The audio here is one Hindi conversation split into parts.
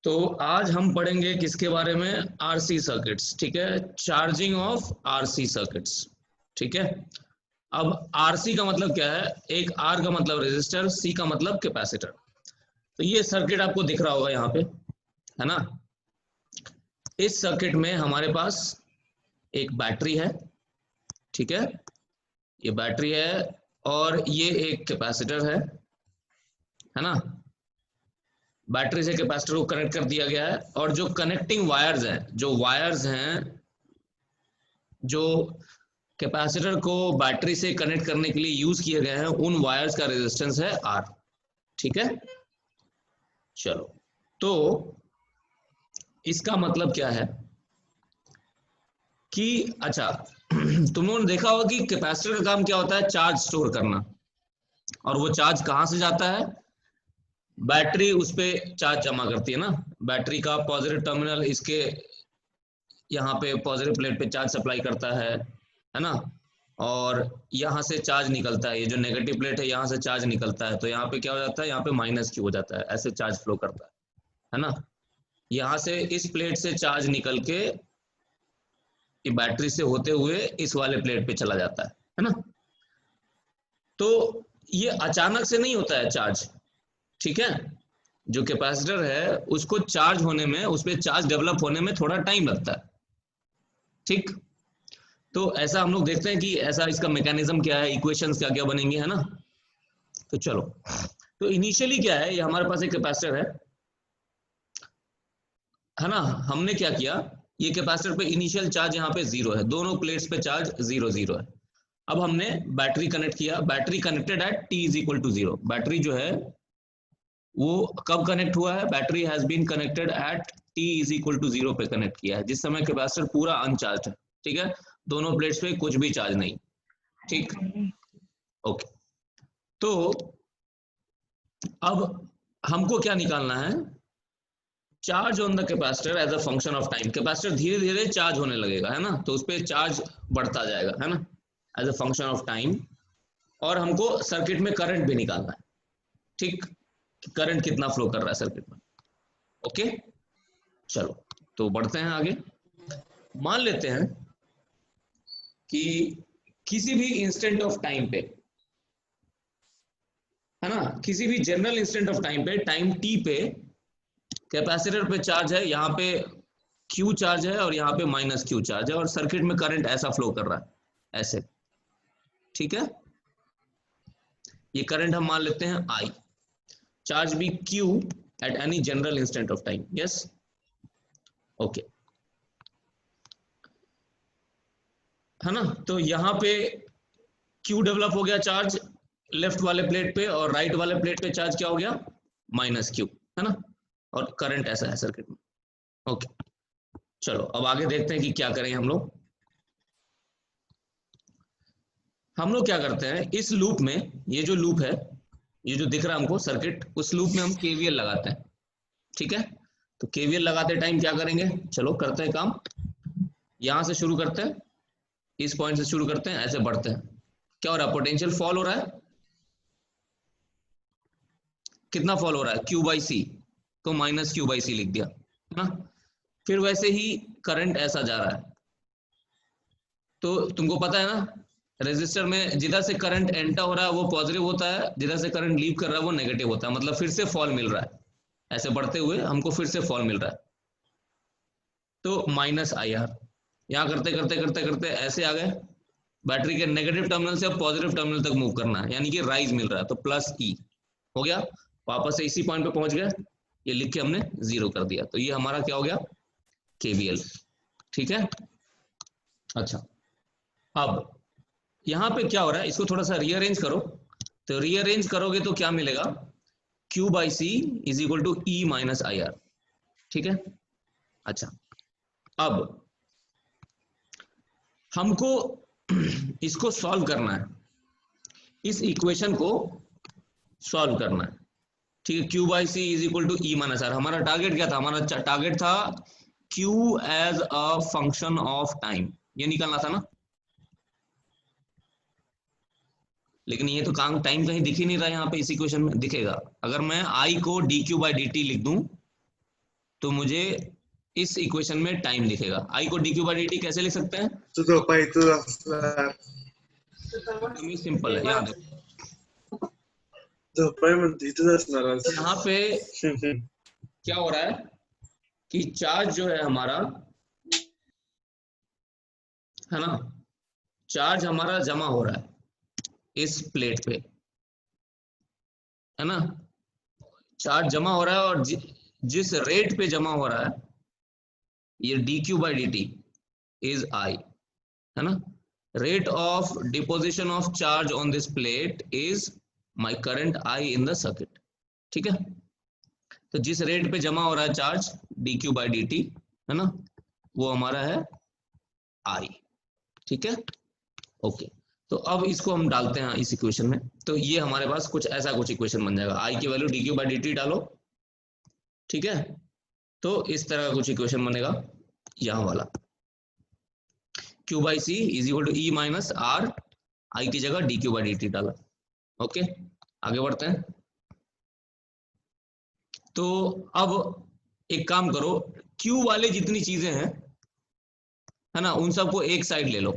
तो आज हम पढ़ेंगे किसके बारे में, आरसी सर्किट्स। ठीक है, चार्जिंग ऑफ आरसी सर्किट्स। ठीक है, अब आरसी का मतलब क्या है, एक आर का मतलब रेजिस्टर, सी का मतलब कैपेसिटर। तो ये सर्किट आपको दिख रहा होगा यहाँ पे, है ना। इस सर्किट में हमारे पास एक बैटरी है, ठीक है, ये बैटरी है और ये एक कैपेसिटर है ना। बैटरी से कैपेसिटर को कनेक्ट कर दिया गया है और जो कनेक्टिंग वायर्स हैं, जो कैपेसिटर को बैटरी से कनेक्ट करने के लिए यूज किए गए हैं, उन वायर्स का रेजिस्टेंस है आर। ठीक है, चलो, तो इसका मतलब क्या है कि अच्छा तुम लोगों ने देखा होगा कि कैपेसिटर का काम क्या होता है, चार्ज स्टोर करना। और वो चार्ज कहां से जाता है, बैटरी उस पर चार्ज जमा करती है ना। बैटरी का पॉजिटिव टर्मिनल इसके यहाँ पे पॉजिटिव प्लेट पे चार्ज सप्लाई करता है ना। और यहाँ से चार्ज निकलता है, ये जो नेगेटिव प्लेट है यहाँ से चार्ज निकलता है, तो यहाँ पे क्या हो जाता है, यहाँ पे माइनस क्यू हो जाता है, ऐसे चार्ज फ्लो करता है ना। यहाँ से इस प्लेट से चार्ज निकल के ये बैटरी से होते हुए इस वाले प्लेट पे चला जाता है ना। तो ये अचानक से नहीं होता है चार्ज, ठीक है। जो कैपेसिटर है उसको चार्ज होने में, उस पर चार्ज डेवलप होने में थोड़ा टाइम लगता है, ठीक। तो ऐसा हम लोग देखते हैं कि ऐसा इसका मैकेनिज्म क्या है, इक्वेशंस क्या क्या बनेंगे, है ना। तो चलो, तो इनिशियली क्या है, ये हमारे पास एक कैपेसिटर है ना। हमने क्या किया, ये कैपेसिटर पे इनिशियल चार्ज यहाँ पे जीरो है, दोनों प्लेट्स पे चार्ज जीरो जीरो है। अब हमने बैटरी कनेक्ट किया, battery connected at t is equal to zero. Battery जो है वो कब कनेक्ट हुआ है, battery has been connected at t is equal to zero पे कनेक्ट किया है, जिस समय कैपेसिटर पूरा अनचार्ज है, ठीक है। दोनों प्लेट्स पे कुछ भी चार्ज नहीं, ठीक। ओके, तो अब हमको क्या निकालना है, charge on the capacitor as a function of time. Capacitor धीरे धीरे चार्ज होने लगेगा, है ना, तो उस पर चार्ज बढ़ता जाएगा, है ना, as a function of time. और हमको सर्किट में करंट भी निकालना है, ठीक, करंट कितना फ्लो कर रहा है सर्किट में। ओके, चलो, तो बढ़ते हैं आगे। मान लेते हैं कि किसी भी इंस्टेंट ऑफ टाइम पे, है ना, किसी भी जनरल इंस्टेंट ऑफ टाइम पे, टाइम टी पे कैपेसिटर पे चार्ज है, यहाँ पे क्यू चार्ज है और यहाँ पे माइनस क्यू चार्ज है, और सर्किट में करंट ऐसा फ्लो कर रहा है, ऐसे, ठीक है। ये करंट हम मान लेते हैं आई, चार्ज भी Q at any general instant of time, yes, okay, है ना। तो यहाँ पे क्यू डेवलप हो गया चार्ज लेफ्ट वाले प्लेट पे, और राइट वाले प्लेट पे चार्ज क्या हो गया, माइनस क्यू, है ना। और करंट ऐसा है सर्किट में, ओके। चलो, अब आगे देखते हैं कि क्या करें हम लोग। क्या करते हैं इस लूप में, ये जो लूप है, ये जो दिख रहा है हमको सर्किट, उस लूप में हम केवीएल लगाते हैं, ठीक है। तो केवीएल लगाते टाइम क्या करेंगे, चलो करते हैं काम। यहां से शुरू करते हैं, इस पॉइंट से शुरू करते हैं, ऐसे बढ़ते हैं। क्या हो रहा है, पोटेंशियल फॉल हो रहा है, कितना फॉल हो रहा है, क्यू बाई सी, तो माइनस क्यू बाई सी लिख दिया, है ना। फिर वैसे ही करंट ऐसा जा रहा है, तो तुमको पता है ना, रेजिस्टर में जिधर से करंट एंटर हो रहा है वो पॉजिटिव होता है, जिधर से करंट लीव कर रहा है वो नेगेटिव होता है, मतलब फिर से फॉल मिल रहा है, ऐसे बढ़ते हुए हमको फिर से फॉल मिल रहा है। तो माइनस आई आर, यहाँ करते करते करते करते ऐसे आ गए, बैटरी के नेगेटिव टर्मिनल से अब पॉजिटिव टर्मिनल तक मूव करना है, यानी कि राइज मिल रहा है, तो प्लस ई हो गया, वापस से इसी पॉइंट पे पहुंच गए, ये लिख के हमने जीरो कर दिया, तो ये हमारा क्या हो गया, केवीएल, ठीक है। अच्छा, अब यहाँ पे क्या हो रहा है, इसको थोड़ा सा रीअरेंज करो, तो रीअरेंज करोगे तो क्या मिलेगा, Q by C is equal to E minus I R, ठीक है। अच्छा, अब हमको इसको सॉल्व करना है, इस इक्वेशन को सॉल्व करना है, ठीक है। Q by C is equal to E minus R, हमारा टारगेट क्या था, हमारा टारगेट था Q as a function of time, ये निकालना था ना। लेकिन ये तो काम टाइम कहीं दिख ही नहीं रहा, यहाँ पे इस इक्वेशन में दिखेगा। अगर मैं आई को D Q by D T लिख दूं तो मुझे इस इक्वेशन में टाइम दिखेगा। आई को dq बाई dt कैसे लिख सकते हैं? Tudo pai, tudo certo. Simple है, याद है। Tudo pai, mano, tudo certo. यहाँ पे क्या हो रहा है कि चार्ज जो है हमारा, है ना, चार्ज हमारा जमा हो रहा है इस प्लेट पे, है ना, चार्ज जमा हो रहा है और जिस रेट पे जमा हो रहा है, ये dq by dt is I, है ना, rate of deposition of charge on this plate is my current I in the circuit। ठीक है, तो जिस रेट पे जमा हो रहा है चार्ज dq बाई dt, है ना, वो हमारा है I। ठीक है, ओके। तो अब इसको हम डालते हैं इस इक्वेशन में, तो ये हमारे पास कुछ ऐसा कुछ इक्वेशन बन जाएगा। I की वैल्यू dq बाई dt डालो, ठीक है, तो इस तरह का कुछ इक्वेशन बनेगा, यहां वाला q by C is equal to E minus R, I की जगह dq बाई dt डाला। ओके, आगे बढ़ते हैं। तो अब एक काम करो, Q वाले जितनी चीजें हैं, है ना, उन सबको एक साइड ले लो।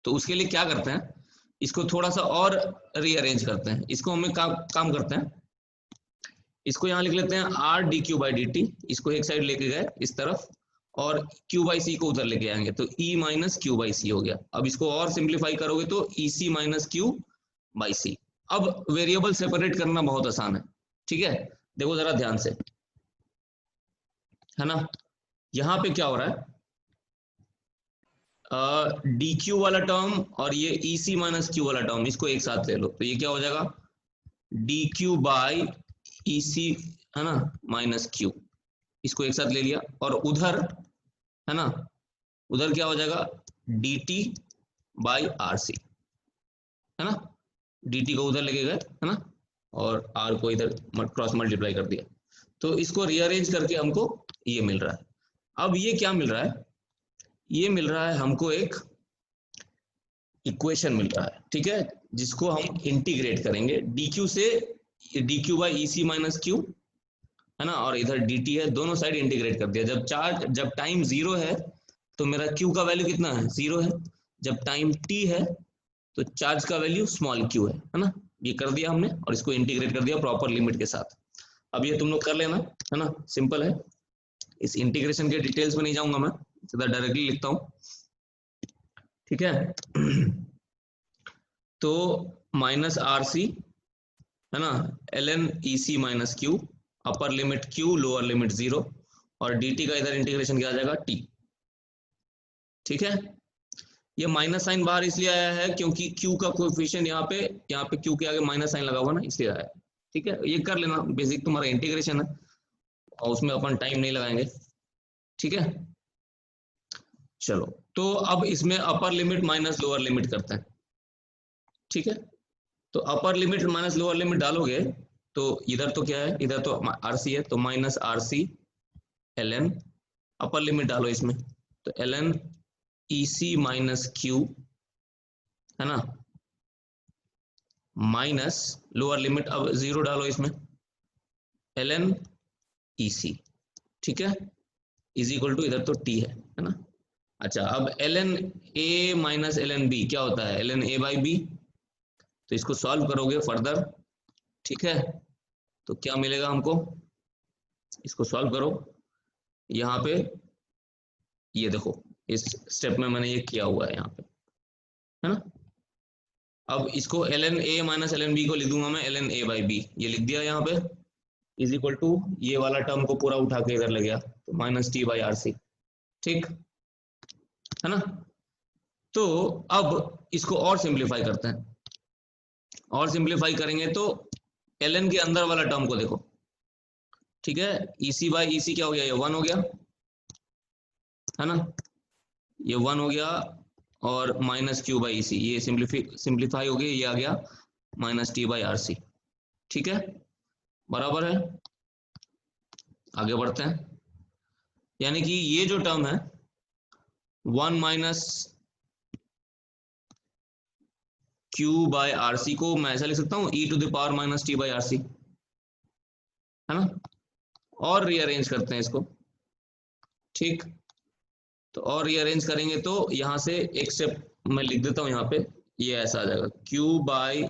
तो उसके लिए क्या करते हैं, इसको थोड़ा सा और रीअरेंज करते हैं। इसको हमें काम करते हैं, इसको यहां लिख लेते हैं R D Q by D T, इसको एक साइड लेके गए इस तरफ, और क्यू बाई सी को उधर लेके आएंगे, तो ई माइनस क्यू बाई सी हो गया। अब इसको और सिंप्लीफाई करोगे तो ई सी माइनस क्यू बाई सी। अब वेरिएबल सेपरेट करना बहुत आसान है, ठीक है, देखो जरा ध्यान से, है ना, यहां पे क्या हो रहा है, डी क्यू वाला टर्म और ये ई सी माइनस क्यू वाला टर्म, इसको एक साथ ले लो, तो ये क्या हो जाएगा, डी क्यू बाई ई सी, है ना, माइनस क्यू, इसको एक साथ ले लिया, और उधर, है ना, उधर क्या हो जाएगा, d t by R C, है ना, डी टी को उधर लेके गए, है ना, और आर को इधर क्रॉस मल्टीप्लाई कर दिया, तो इसको रीअरेंज करके हमको ये मिल रहा है। अब ये क्या मिल रहा है, ये मिल रहा है हमको एक इक्वेशन मिल रहा है, ठीक है, जिसको हम इंटीग्रेट करेंगे डी क्यू से, d Q by E C minus Q, है ना, और इधर डी टी है, दोनों साइड इंटीग्रेट कर दिया। जब टाइम जीरो है तो मेरा क्यू का वैल्यू कितना है, जीरो है, जब टाइम टी है तो चार्ज का वैल्यू स्मॉल क्यू है ना, ये कर दिया हमने, और इसको इंटीग्रेट कर दिया प्रॉपर लिमिट के साथ। अब ये तुम लोग कर लेना, है ना, सिंपल है, इस इंटीग्रेशन के डिटेल्स में नहीं जाऊंगा मैं, सीधा डायरेक्टली लिखता हूं, ठीक है। तो माइनस आर सी, है ना, L N E C minus Q, upper limit Q, lower limit zero, और डी टी का इधर इंटीग्रेशन क्या आ जाएगा, टी। ठीक है, ये माइनस साइन बाहर इसलिए आया है क्योंकि क्यू का कोएफिशिएंट यहाँ पे क्यू के आगे माइनस साइन लगा हुआ ना, इसलिए आया है। ठीक है, ये कर लेना, बेसिक तुम्हारा इंटीग्रेशन है और उसमें अपन टाइम नहीं लगाएंगे, ठीक है। चलो, तो अब इसमें upper limit minus lower limit करते हैं, ठीक है। तो upper limit minus lower limit डालोगे तो इधर तो क्या है, इधर तो आर सी है, तो minus R C l n, upper limit डालो इसमें, तो l N E C minus Q, है ना, माइनस लोअर लिमिट, अब जीरो डालो इसमें, एल एन ई सी, ठीक है, इज इक्वल टू इधर तो टी है ना। अच्छा, अब l n A minus l n B क्या होता है, l n A by B, तो इसको सॉल्व करोगे फर्दर, ठीक है, तो क्या मिलेगा हमको, इसको सॉल्व करो, यहाँ पे ये देखो, इस स्टेप में मैंने ये किया हुआ है यहाँ पे, है ना। अब इसको l n A minus l n B को लिख दूंगा मैं, l n A by B, ये लिख दिया यहाँ पे, इज इक्वल टू ये वाला टर्म को पूरा उठा के इधर ले गया, तो minus T by R C, ठीक है ना। तो अब इसको और सिंप्लीफाई करते हैं, और सिंप्लीफाई करेंगे तो एल एन के अंदर वाला टर्म को देखो, ठीक है, ई सी बाई ई सी क्या हो गया, ये वन हो गया, है ना, ये वन हो गया, और minus Q by E C, ये सिंप्लीफाई हो गया, ये आ गया minus T by R C, ठीक है, बराबर है। आगे बढ़ते हैं, यानी कि ये जो टर्म है one minus Q by R C को मैं ऐसा लिख सकता हूं, e to the power minus T by R C, है ना, और रीअरेंज करते हैं इसको, ठीक। तो और ये अरेंज करेंगे तो यहां से एक स्टेप मैं लिख देता हूं यहाँ पे, ये ऐसा आ जाएगा Q बाई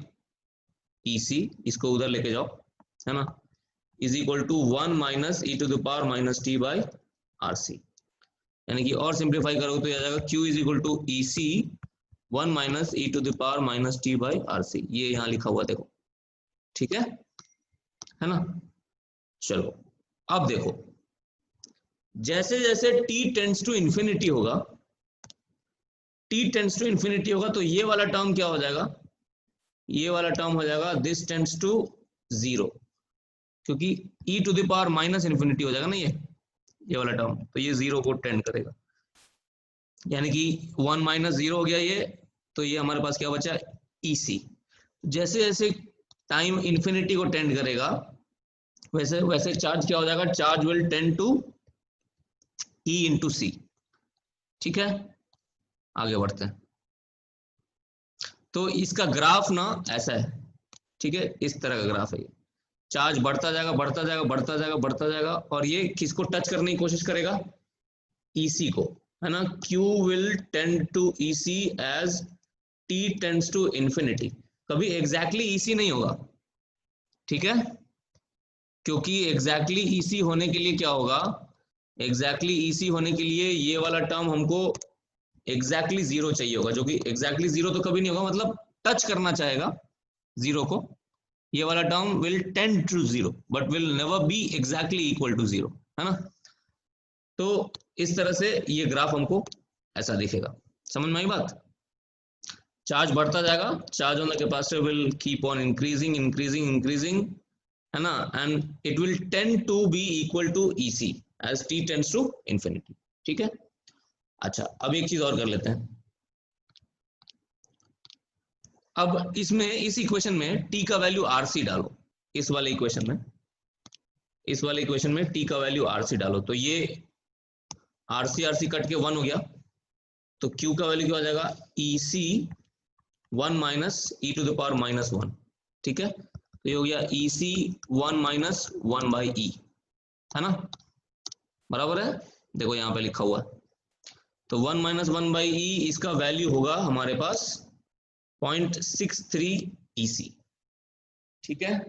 ई सी, इसको उधर लेके जाओ, है ना, is equal to 1 minus e to the power minus T by R C. यानी कि और सिंप्लीफाई करोगे तो ये आ जाएगा Q is equal to E C 1 minus e to the power minus T by R C, ये यहाँ लिखा हुआ देखो, ठीक है ना। चलो अब देखो, जैसे जैसे t टेंड्स टू इंफिनिटी होगा, t टेंड्स टू इंफिनिटी होगा तो ये वाला टर्म क्या हो जाएगा, ये वाला टर्म हो जाएगा दिस टेंड्स टू जीरो, क्योंकि e to the power minus infinity हो जाएगा ना ये वाला टर्म, तो ये जीरो को टेंड करेगा, यानी कि 1 माइनस जीरो हो गया ये, तो ये हमारे पास क्या बचा EC। जैसे जैसे टाइम इंफिनिटी को टेंड करेगा वैसे वैसे चार्ज क्या हो जाएगा, charge will tend to E into C, ठीक है। आगे बढ़ते हैं, तो इसका ग्राफ ना ऐसा है, ठीक है, इस तरह का ग्राफ है ये, चार्ज बढ़ता जाएगा बढ़ता जाएगा बढ़ता जाएगा बढ़ता जाएगा, और ये किसको टच करने की कोशिश करेगा, EC को, है ना। Q will tend to EC as T tends to infinity, कभी एग्जैक्टली EC नहीं होगा, ठीक है, क्योंकि एग्जैक्टली EC होने के लिए क्या होगा, एग्जैक्टली EC होने के लिए ये वाला टर्म हमको एग्जैक्टली जीरो चाहिए होगा, जो कि एग्जैक्टली जीरो तो कभी नहीं होगा, मतलब टच करना चाहेगा जीरो को, ये वाला term will tend to zero but will never be exactly equal to zero, है ना। तो इस तरह से ये ग्राफ हमको ऐसा दिखेगा, समझ में आई बात। चार्ज बढ़ता जाएगा, charge on the capacitor will keep on increasing increasing increasing, है ना, and it will tend to be equal to EC as t tends to infinity, ठीक है। अच्छा अब एक चीज और कर लेते हैं, अब इसमें इस इक्वेशन में t का वैल्यू RC डालो, इस वाले इक्वेशन में, इस वाले इक्वेशन में t का वैल्यू RC डालो, तो ये RC RC कट के 1 हो गया, तो Q का वैल्यू क्या हो जाएगा, EC 1 minus e to the power minus 1, ठीक है, तो ये हो गया EC 1 माइनस 1 बाई ई, है ना, बराबर है, देखो यहाँ पे लिखा हुआ है, तो 1 माइनस 1 बाई ई, इसका वैल्यू होगा हमारे पास 0.63 EC, ठीक है।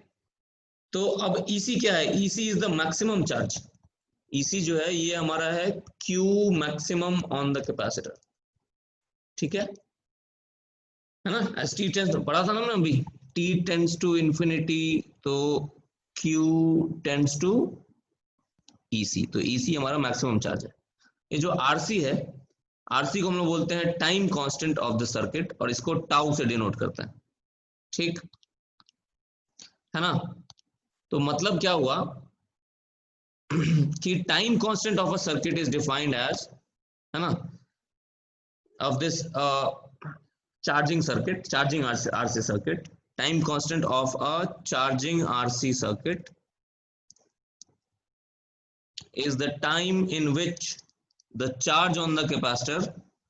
तो अब EC क्या है, EC is the maximum charge, EC जो है ये हमारा है Q maximum on the capacitor, ठीक है ना, एस टी टेंस पढ़ा था ना मैंने अभी, T टेंड्स टू इंफिनिटी तो Q टेंड्स टू EC, तो EC हमारा मैक्सिमम चार्ज है। ये जो RC है, RC को हम लोग बोलते हैं time constant of the circuit, और इसको टाउ से डिनोट करते हैं, ठीक है ना। तो मतलब क्या हुआ कि time constant of a circuit is defined as, है ना, of this charging circuit, charging RC circuit, time constant of a charging RC circuit is the time in which the charge on the capacitor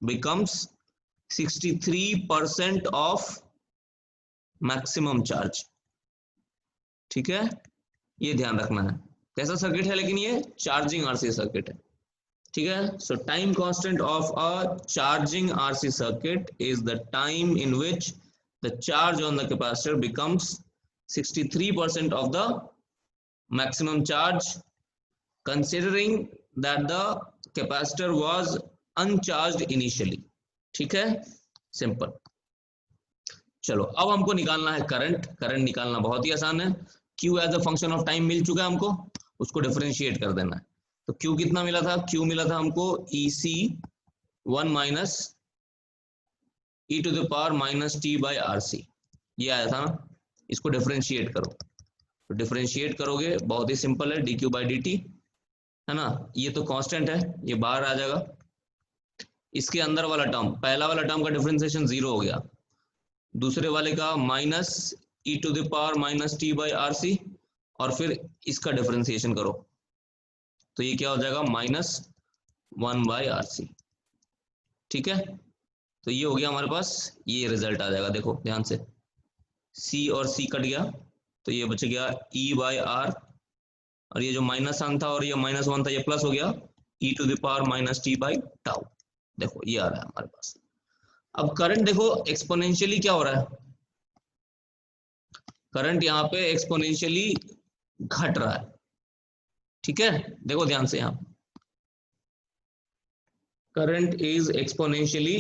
becomes 63% of maximum charge, ठीक है, ये ध्यान रखना है, कैसा सर्किट है, लेकिन ये चार्जिंग RC सर्किट है, ठीक है। सो time constant of a charging RC circuit is the time in which the charge on the capacitor becomes 63% of the maximum charge considering that the capacitor was uncharged initially, ठीक है, सिंपल। चलो अब हमको निकालना है करंट, करंट निकालना बहुत ही आसान है, Q as a function of time मिल चुका है हमको, उसको डिफरेंशिएट कर देना है, तो Q कितना मिला था, Q मिला था हमको EC 1 minus e to the power minus T by RC, ये आया था ना, इसको डिफरेंशिएट करो, तो डिफरेंशिएट करोगे बहुत ही सिंपल है, dq बाई dt, है ना, ये तो कांस्टेंट है, ये बाहर आ जाएगा, इसके अंदर वाला टर्म, पहला वाला टर्म का डिफरेंशिएशन 0 हो गया, दूसरे वाले का minus e to the power minus T by RC, और फिर इसका डिफरेंशिएशन करो, तो ये क्या हो जाएगा, -1 बाई RC, ठीक है। तो ये हो गया हमारे पास, ये रिजल्ट आ जाएगा, देखो ध्यान से, C और C कट गया, तो ये बच गया E बाई R, और ये जो माइनस 1 था और ये -1 था, ये प्लस हो गया, e to the power minus T by tau. देखो ये आ रहा है हमारे पास। अब करंट देखो एक्सपोनेंशियली क्या हो रहा है, करंट यहाँ पे एक्सपोनेंशियली घट रहा है, ठीक है। देखो ध्यान से, यहाँ करंट इज एक्सपोनेंशियली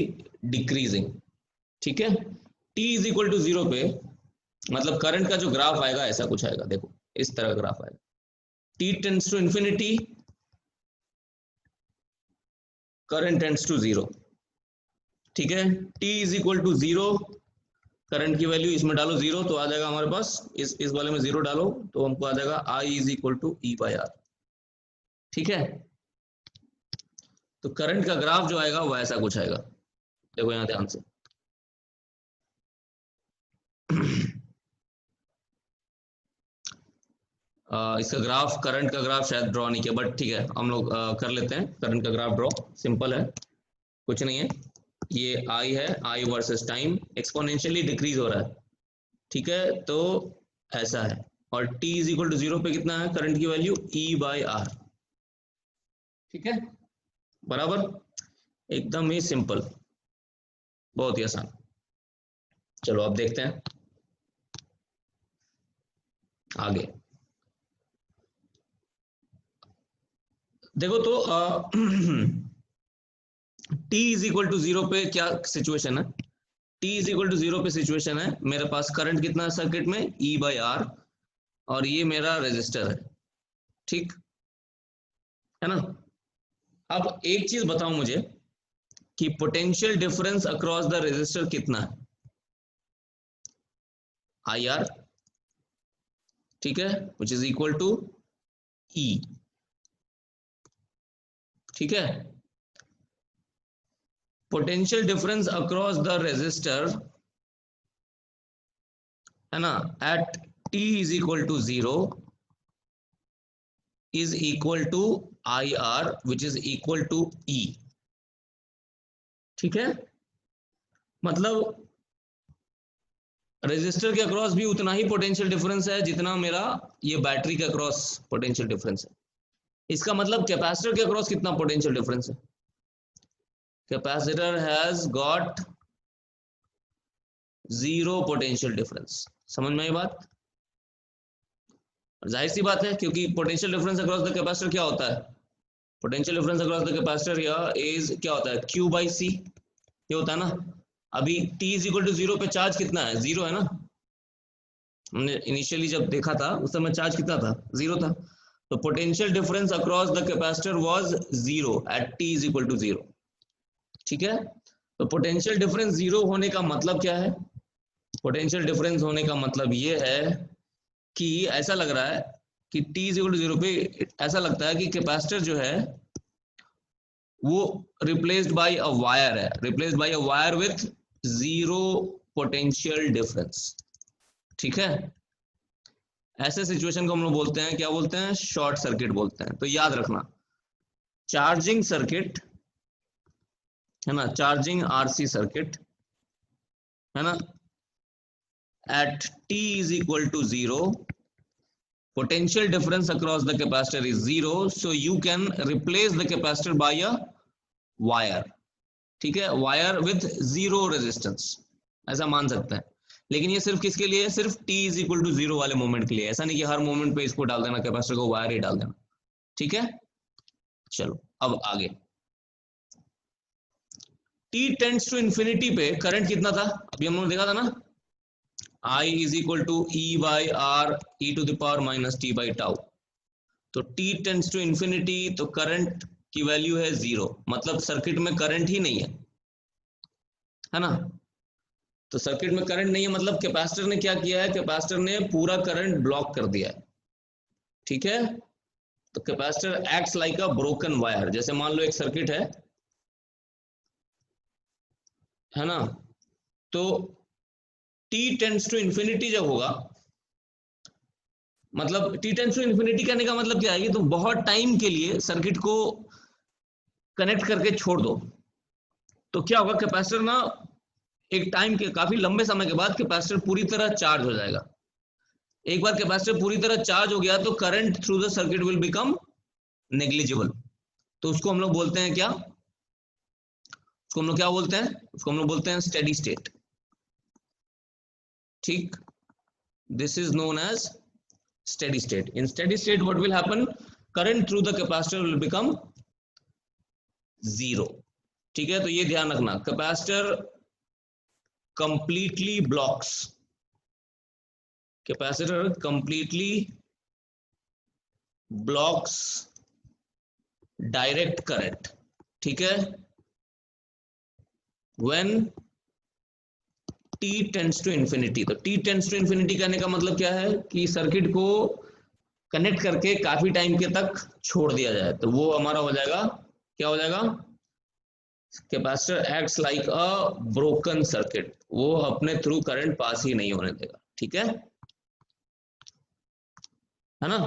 डिक्रीजिंग, ठीक है। t इज इक्वल टू 0 पे मतलब करंट का जो ग्राफ आएगा ऐसा कुछ आएगा, देखो इस तरह का ग्राफ आएगा। t tends to infinity, current tends to 0, ठीक है। t is equal to 0, current की वैल्यू इसमें डालो 0 तो आ जाएगा हमारे पास, इस वाले में 0 डालो तो हमको आ जाएगा I is equal to E by R, ठीक है। तो करंट का ग्राफ जो आएगा वो ऐसा कुछ आएगा, देखो यहां ध्यान से। इसका ग्राफ, करंट का ग्राफ शायद ड्रॉ नहीं किया, बट ठीक है हम लोग कर लेते हैं करंट का ग्राफ ड्रॉ। सिंपल है, कुछ नहीं है, ये I है, I versus time exponentially decrease हो रहा है, ठीक है। तो ऐसा है, और t इज इक्वल टू 0 पे कितना है करंट की वैल्यू E बाई आर, ठीक है, बराबर। एकदम ही सिंपल, बहुत ही आसान। चलो अब देखते हैं आगे। देखो तो t इज इक्वल टू 0 पे क्या सिचुएशन है, t इज इक्वल टू 0 पे सिचुएशन है, मेरे पास करंट कितना है सर्किट में E बाई आर, और ये मेरा रेजिस्टर है, ठीक है ना। अब एक चीज बताओ मुझे कि potential difference across the resistor कितना है, IR, ठीक है, which is equal to E, ठीक है। Potential difference across the resistor है ना at t is equal to 0 is equal to IR which is equal to E, ठीक है। मतलब रेजिस्टर के अक्रॉस भी उतना ही पोटेंशियल डिफरेंस है जितना मेरा ये बैटरी के अक्रॉस पोटेंशियल डिफरेंस है। इसका मतलब कैपेसिटर के अक्रॉस कितना पोटेंशियल डिफरेंस है, capacitor has got 0 potential difference. समझ में आई बात, जाहिर सी बात है, क्योंकि potential difference across the capacitor क्या होता है, potential difference across the capacitor या इज क्या होता है Q बाई C, ये होता है ना। अभी t इज इक्वल टू 0 पे चार्ज कितना है, 0 है ना। हमने इनिशियली जब देखा था उस समय चार्ज कितना था, 0 था। तो potential difference across the capacitor was 0 at t is equal to 0, ठीक है। तो पोटेंशियल डिफरेंस 0 होने का मतलब क्या है, पोटेंशियल डिफरेंस होने का मतलब ये है कि ऐसा लग रहा है कि t इज इक्वल टू 0 पे ऐसा लगता है कि कैपेसिटर जो है वो रिप्लेस्ड बाय अ वायर है, replaced by a wire with 0 potential difference, ठीक है। ऐसे सिचुएशन को हम लोग बोलते हैं, क्या बोलते हैं, शॉर्ट सर्किट बोलते हैं। तो याद रखना, चार्जिंग सर्किट है ना, चार्जिंग RC सर्किट है ना, at t is equal to 0 potential difference across the capacitor is 0, so you can replace the capacitor by a wire, ठीक है, वायर विथ 0 रेजिस्टेंस, ऐसा मान सकते हैं। लेकिन ये सिर्फ किसके लिए, सिर्फ t इज इक्वल टू 0 वाले मोमेंट के लिए, ऐसा नहीं कि हर मोमेंट पे इसको डाल देना, कैपेसिटर को वायर ही डाल देना, ठीक है। चलो अब आगे, t टेंड्स टू इंफिनिटी पे करंट कितना था, अभी हम लोगों ने देखा था ना, I is equal to E by R e to the power minus T by tau. तो t टेंड्स टू इंफिनिटी तो करंट की वैल्यू है 0, मतलब सर्किट में करंट ही नहीं है ना। तो सर्किट में करंट नहीं है मतलब कैपेसिटर ने क्या किया है, कैपेसिटर ने पूरा करंट ब्लॉक कर दिया है, ठीक है। तो capacitor acts like a broken wire, जैसे मान लो एक सर्किट है ना। तो t टेंड्स टू इंफिनिटी जब होगा, मतलब t टेंड्स टू इंफिनिटी कहने का मतलब क्या है, ये तो बहुत टाइम के लिए सर्किट को कनेक्ट करके छोड़ दो, तो क्या होगा, कैपेसिटर ना एक टाइम के काफी लंबे समय के बाद कैपेसिटर पूरी तरह चार्ज हो जाएगा। एक बार कैपेसिटर पूरी तरह चार्ज हो गया तो current through the circuit will become negligible, तो उसको हम लोग बोलते हैं क्या, उसको हम लोग क्या बोलते हैं, उसको हम लोग बोलते हैं स्टेडी स्टेट। ठीक, this is known as steady state. In steady state what will happen, current through the capacitor will become zero. ठीक है, तो ये ध्यान रखना, capacitor completely blocks, capacitor completely blocks direct current. ठीक है, when t tends to infinity, तो t टेंड्स टू इंफिनिटी कहने का मतलब क्या है कि सर्किट को कनेक्ट करके काफी टाइम के तक छोड़ दिया जाए, तो वो हमारा हो जाएगा, क्या हो जाएगा, capacitor acts like a broken circuit, वो अपने थ्रू करंट पास ही नहीं होने देगा। ठीक है ना,